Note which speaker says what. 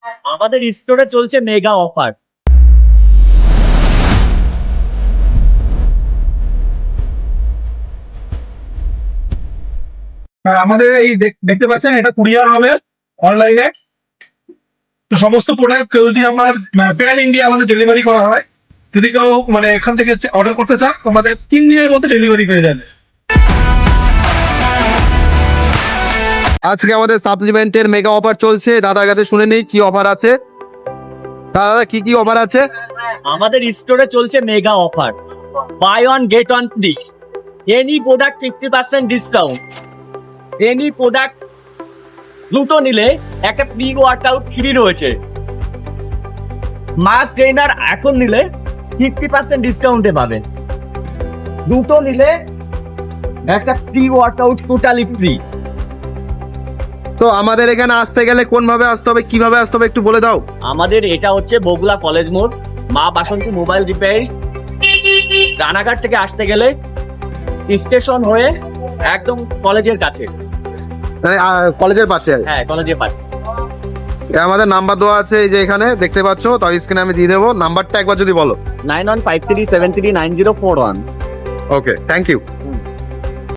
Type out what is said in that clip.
Speaker 1: আমাদের স্টোরে চলছে মেগা অফার।
Speaker 2: আমাদের এই দেখতে পাচ্ছেন এটা কুরিয়ার হবে অনলাইনে। তো সমস্ত প্রোডাক্ট কেউ যদি আমার প্যান ইন্ডিয়া আমাদের ডেলিভারি করা হয়, যদি কেউ মানে এখান থেকে অর্ডার করতে চান আমাদের 3 দিনের মধ্যে ডেলিভারি পেয়ে যাবে।
Speaker 3: আজকে আমাদের সাপ্লিমেন্টের মেগা অফার চলছে, দাদার কাছে শুনে নেই কি অফার আছে। দাদা কি কি অফার আছে?
Speaker 1: আমাদের স্টোরে চলছে mega offer, buy one get one free. Any product 50% discount. Any product দুটো নিলে একটা প্রি ওয়ার্কআউট ফ্রি রয়েছে। মাস গেইনার এখন নিলে 50% ডিসকাউন্টে পাবেন। দুটো নিলে একটা প্রি ওয়ার্কআউট টোটালি ফ্রি।
Speaker 3: তো আমাদের এখানে আসতে গেলে কোন ভাবে আসতে হবে, কিভাবে আসতে হবে একটু বলে দাও।
Speaker 1: আমাদের এটা হচ্ছে বগুলা কলেজ মোড়, মা বাসন্তী মোবাইল রিপেয়ার। রানাঘাট থেকে আসতে গেলে স্টেশন হয়ে একদম কলেজের কাছে।
Speaker 3: মানে কলেজের পাশে।
Speaker 1: হ্যাঁ, কলেজের পাশে।
Speaker 3: আমাদের নাম্বার দেওয়া আছে এই যে এখানে দেখতে পাচ্ছ, তাও স্ক্রিনে আমি দিয়ে দেবো। নাম্বারটা একবার যদি বলো।
Speaker 1: 9153739041।
Speaker 3: ওকে, থ্যাংক ইউ।